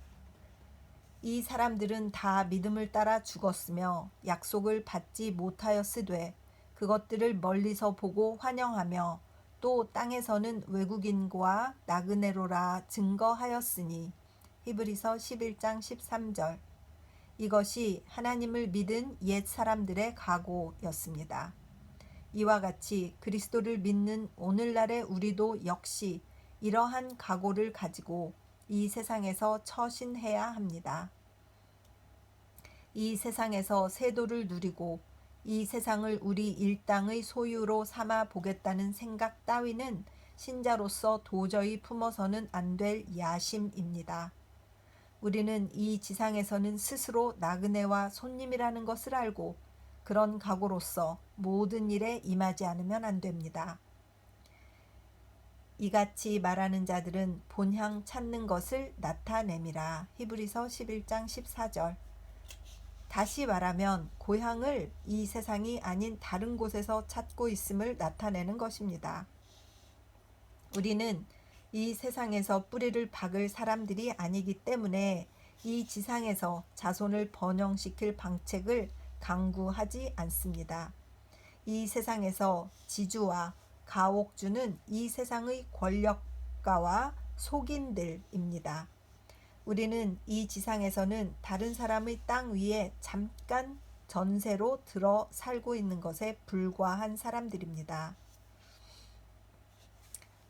이 사람들은 다 믿음을 따라 죽었으며 약속을 받지 못하였으되 그것들을 멀리서 보고 환영하며 또 땅에서는 외국인과 나그네로라 증거하였으니. 히브리서 11장 13절. 이것이 하나님을 믿은 옛 사람들의 각오였습니다. 이와 같이 그리스도를 믿는 오늘날의 우리도 역시 이러한 각오를 가지고 이 세상에서 처신해야 합니다. 이 세상에서 세도를 누리고 이 세상을 우리 일당의 소유로 삼아 보겠다는 생각 따위는 신자로서 도저히 품어서는 안 될 야심입니다. 우리는 이 지상에서는 스스로 나그네와 손님이라는 것을 알고 그런 각오로서 모든 일에 임하지 않으면 안 됩니다. 이같이 말하는 자들은 본향 찾는 것을 나타냄이라. 히브리서 11장 14절. 다시 말하면 고향을 이 세상이 아닌 다른 곳에서 찾고 있음을 나타내는 것입니다. 우리는 이 세상에서 뿌리를 박을 사람들이 아니기 때문에 이 지상에서 자손을 번영시킬 방책을 강구하지 않습니다. 이 세상에서 지주와 가옥주는 이 세상의 권력가와 속인들입니다. 우리는 이 지상에서는 다른 사람의 땅 위에 잠깐 전세로 들어 살고 있는 것에 불과한 사람들입니다.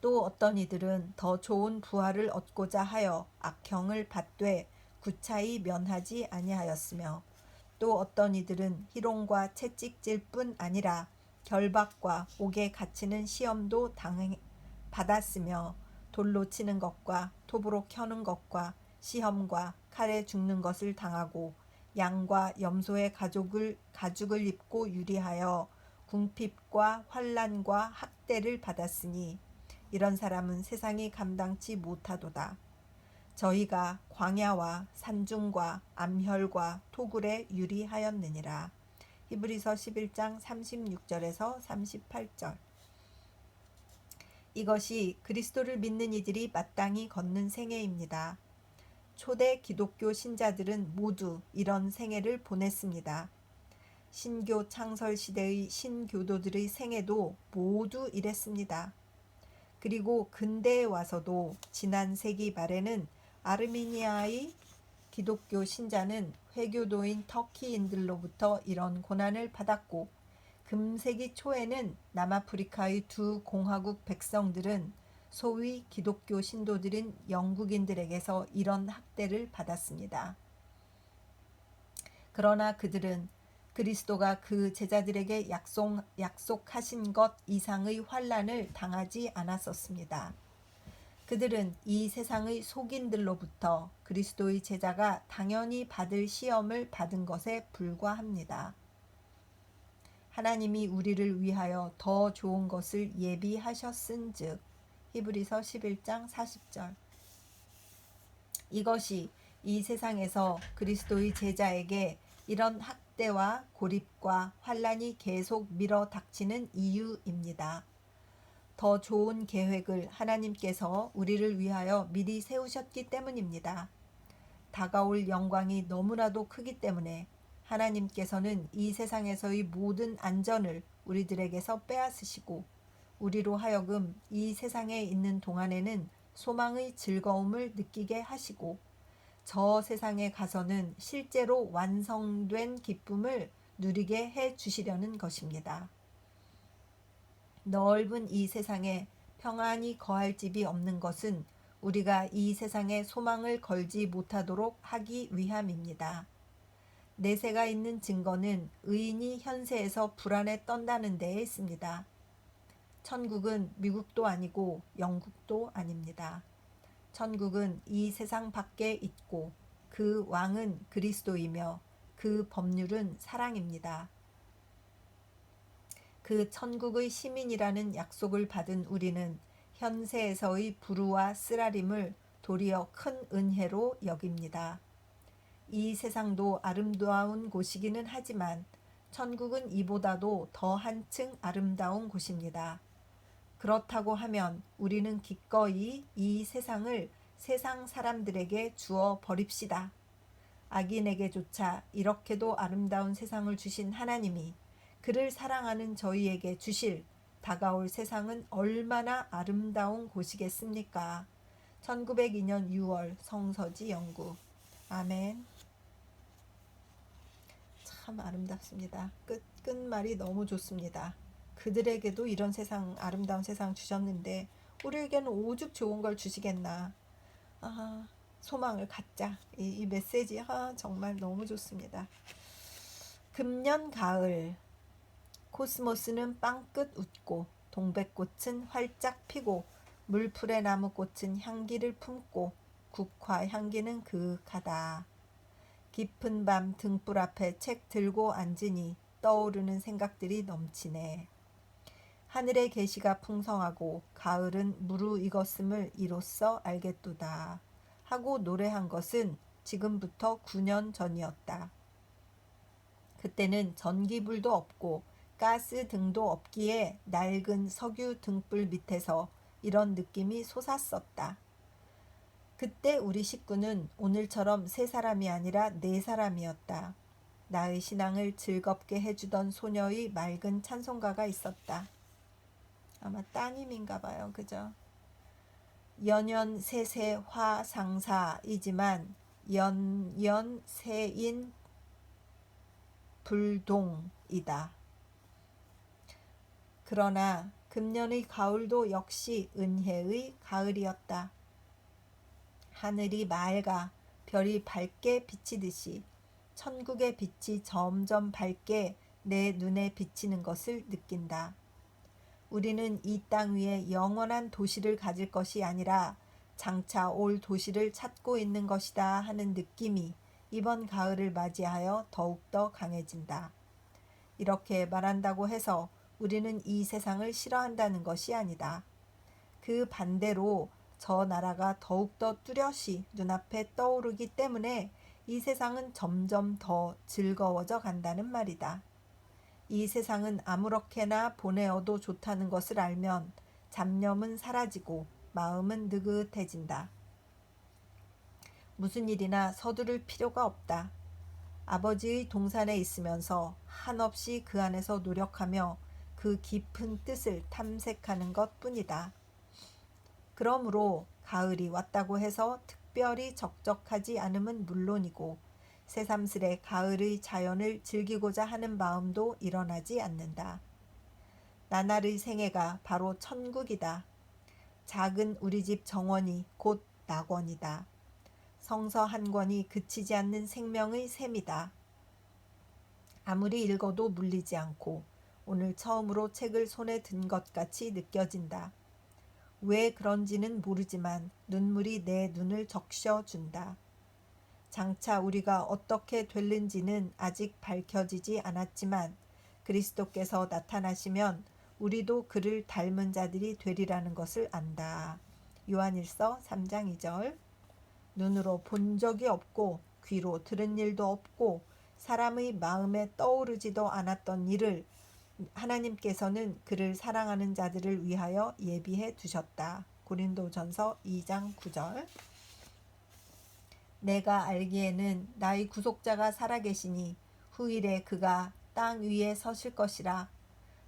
또 어떤 이들은 더 좋은 부활을 얻고자 하여 악형을 받되 구차히 면하지 아니하였으며 또 어떤 이들은 희롱과 채찍질 뿐 아니라 결박과 옥에 갇히는 시험도 받았으며 돌로 치는 것과 톱으로 켜는 것과 시험과 칼에 죽는 것을 당하고 양과 염소의 가죽을 입고 유리하여 궁핍과 환난과 학대를 받았으니 이런 사람은 세상이 감당치 못하도다. 저희가 광야와 산중과 암혈과 토굴에 유리하였느니라. 히브리서 11장 36절에서 38절. 이것이 그리스도를 믿는 이들이 마땅히 걷는 생애입니다. 초대 기독교 신자들은 모두 이런 생애를 보냈습니다. 신교 창설 시대의 신교도들의 생애도 모두 이랬습니다. 그리고 근대에 와서도 지난 세기 말에는 아르메니아의 기독교 신자는 회교도인 터키인들로부터 이런 고난을 받았고 금세기 초에는 남아프리카의 두 공화국 백성들은 소위 기독교 신도들인 영국인들에게서 이런 학대를 받았습니다. 그러나 그들은 그리스도가 그 제자들에게 약속하신 것 이상의 환난을 당하지 않았었습니다. 그들은 이 세상의 속인들로부터 그리스도의 제자가 당연히 받을 시험을 받은 것에 불과합니다. 하나님이 우리를 위하여 더 좋은 것을 예비하셨은즉. 히브리서 11장 40절. 이것이 이 세상에서 그리스도의 제자에게 이런 학대와 고립과 환난이 계속 밀어 닥치는 이유입니다. 더 좋은 계획을 하나님께서 우리를 위하여 미리 세우셨기 때문입니다. 다가올 영광이 너무나도 크기 때문에 하나님께서는 이 세상에서의 모든 안전을 우리들에게서 빼앗으시고 우리로 하여금 이 세상에 있는 동안에는 소망의 즐거움을 느끼게 하시고 저 세상에 가서는 실제로 완성된 기쁨을 누리게 해 주시려는 것입니다. 넓은 이 세상에 평안히 거할 집이 없는 것은 우리가 이 세상에 소망을 걸지 못하도록 하기 위함입니다. 내세가 있는 증거는 의인이 현세에서 불안에 떤다는 데에 있습니다. 천국은 미국도 아니고 영국도 아닙니다. 천국은 이 세상 밖에 있고 그 왕은 그리스도이며 그 법률은 사랑입니다. 그 천국의 시민이라는 약속을 받은 우리는 현세에서의 불우와 쓰라림을 도리어 큰 은혜로 여깁니다. 이 세상도 아름다운 곳이기는 하지만 천국은 이보다도 더 한층 아름다운 곳입니다. 그렇다고 하면 우리는 기꺼이 이 세상을 세상 사람들에게 주어 버립시다. 악인에게조차 이렇게도 아름다운 세상을 주신 하나님이 그를 사랑하는 저희에게 주실 다가올 세상은 얼마나 아름다운 곳이겠습니까? 1902년 6월 성서지 영구. 아멘. 참 아름답습니다. 끝말이 너무 좋습니다. 그들에게도 이런 세상, 아름다운 세상 주셨는데 우리에게는 오죽 좋은 걸 주시겠나. 소망을 갖자. 이 메시지 정말 너무 좋습니다. 금년 가을, 코스모스는 빵끝 웃고 동백꽃은 활짝 피고 물풀의 나무꽃은 향기를 품고 국화 향기는 그윽하다. 깊은 밤 등불 앞에 책 들고 앉으니 떠오르는 생각들이 넘치네. 하늘의 계시가 풍성하고 가을은 무르익었음을 이로써 알겠도다 하고 노래한 것은 지금부터 9년 전이었다. 그때는 전기불도 없고 가스 등도 없기에 낡은 석유 등불 밑에서 이런 느낌이 솟았었다. 그때 우리 식구는 오늘처럼 3사람이 아니라 4사람이었다. 나의 신앙을 즐겁게 해주던 소녀의 맑은 찬송가가 있었다. 아마 따님인가 봐요. 그죠? 연연세세 화상사이지만 연연세인 불동이다. 그러나 금년의 가을도 역시 은혜의 가을이었다. 하늘이 맑아 별이 밝게 비치듯이 천국의 빛이 점점 밝게 내 눈에 비치는 것을 느낀다. 우리는 이 땅 위에 영원한 도시를 가질 것이 아니라 장차 올 도시를 찾고 있는 것이다 하는 느낌이 이번 가을을 맞이하여 더욱더 강해진다. 이렇게 말한다고 해서 우리는 이 세상을 싫어한다는 것이 아니다. 그 반대로 저 나라가 더욱더 뚜렷이 눈앞에 떠오르기 때문에 이 세상은 점점 더 즐거워져 간다는 말이다. 이 세상은 아무렇게나 보내어도 좋다는 것을 알면 잡념은 사라지고 마음은 느긋해진다. 무슨 일이나 서두를 필요가 없다. 아버지의 동산에 있으면서 한없이 그 안에서 노력하며 그 깊은 뜻을 탐색하는 것뿐이다. 그러므로 가을이 왔다고 해서 특별히 적적하지 않음은 물론이고 새삼스레 가을의 자연을 즐기고자 하는 마음도 일어나지 않는다. 나날의 생애가 바로 천국이다. 작은 우리 집 정원이 곧 낙원이다. 성서 한 권이 그치지 않는 생명의 셈이다. 아무리 읽어도 물리지 않고 오늘 처음으로 책을 손에 든 것 같이 느껴진다. 왜 그런지는 모르지만 눈물이 내 눈을 적셔준다. 장차 우리가 어떻게 될는지는 아직 밝혀지지 않았지만 그리스도께서 나타나시면 우리도 그를 닮은 자들이 되리라는 것을 안다. 요한일서 3장 2절. 눈으로 본 적이 없고 귀로 들은 일도 없고 사람의 마음에 떠오르지도 않았던 일을 하나님께서는 그를 사랑하는 자들을 위하여 예비해 두셨다. 고린도전서 2장 9절. 내가 알기에는 나의 구속자가 살아계시니 후일에 그가 땅 위에 서실 것이라.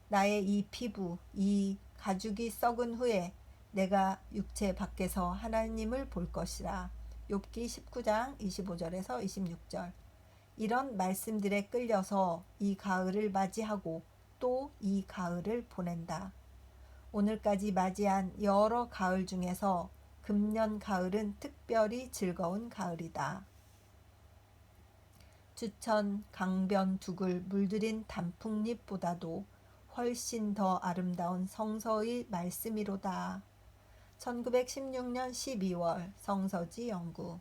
나의 이 피부, 이 가죽이 썩은 후에 내가 육체 밖에서 하나님을 볼 것이라. 욥기 19장 25절에서 26절. 이런 말씀들에 끌려서 이 가을을 맞이하고 또 이 가을을 보낸다. 오늘까지 맞이한 여러 가을 중에서 금년 가을은 특별히 즐거운 가을이다. 추천 강변 두글 물들인 단풍잎보다도 훨씬 더 아름다운 성서의 말씀이로다. 1916년 12월 성서지 영구.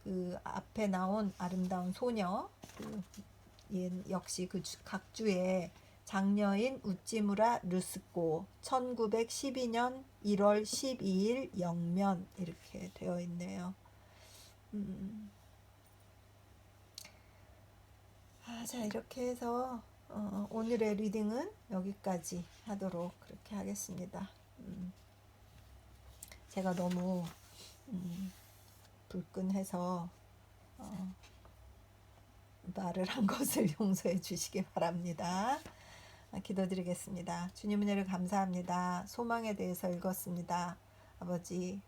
그 앞에 나온 아름다운 소녀, 역시 그 각주에 장녀인 우찌무라 르스코 1912년 1월 12일 영면 이렇게 되어 있네요. 자, 이렇게 해서 오늘의 리딩은 여기까지 하도록 그렇게 하겠습니다. 제가 너무 불끈해서 말을 한 것을 용서해 주시기 바랍니다. 기도드리겠습니다. 주님 은혜를 감사합니다. 소망에 대해서 읽었습니다. 아버지,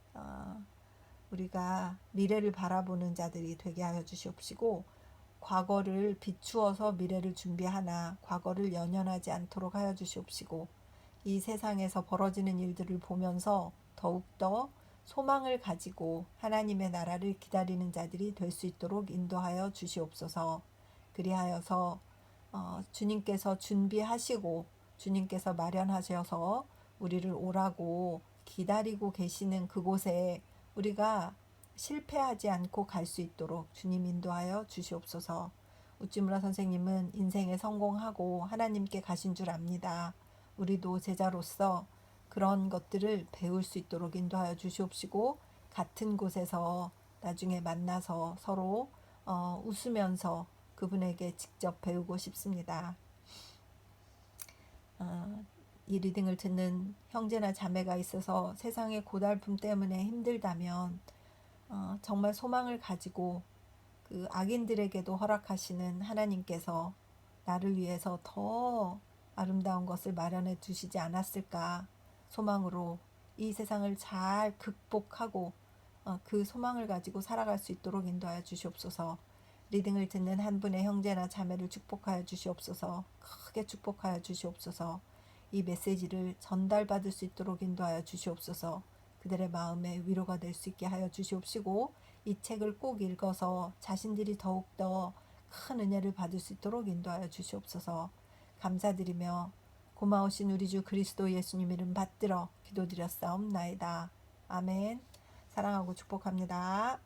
우리가 미래를 바라보는 자들이 되게 하여 주시옵시고, 과거를 비추어서 미래를 준비하나 과거를 연연하지 않도록 하여 주시옵시고, 이 세상에서 벌어지는 일들을 보면서 더욱더 소망을 가지고 하나님의 나라를 기다리는 자들이 될 수 있도록 인도하여 주시옵소서. 그리하여서 주님께서 준비하시고 주님께서 마련하셔서 우리를 오라고 기다리고 계시는 그곳에 우리가 실패하지 않고 갈 수 있도록 주님 인도하여 주시옵소서. 우찌무라 선생님은 인생에 성공하고 하나님께 가신 줄 압니다. 우리도 제자로서 그런 것들을 배울 수 있도록 인도하여 주시옵시고, 같은 곳에서 나중에 만나서 서로 웃으면서 그분에게 직접 배우고 싶습니다. 이 리딩을 듣는 형제나 자매가 있어서 세상의 고달픔 때문에 힘들다면 정말 소망을 가지고 그 악인들에게도 허락하시는 하나님께서 나를 위해서 더 아름다운 것을 마련해 두시지 않았을까 소망으로 이 세상을 잘 극복하고 그 소망을 가지고 살아갈 수 있도록 인도하여 주시옵소서. 리딩을 듣는 한 분의 형제나 자매를 축복하여 주시옵소서. 크게 축복하여 주시옵소서. 이 메시지를 전달받을 수 있도록 인도하여 주시옵소서. 그들의 마음에 위로가 될 수 있게 하여 주시옵시고, 이 책을 꼭 읽어서 자신들이 더욱더 큰 은혜를 받을 수 있도록 인도하여 주시옵소서. 감사드리며 고마우신 우리 주 그리스도 예수님 이름 받들어 기도드렸사옵나이다. 아멘. 사랑하고 축복합니다.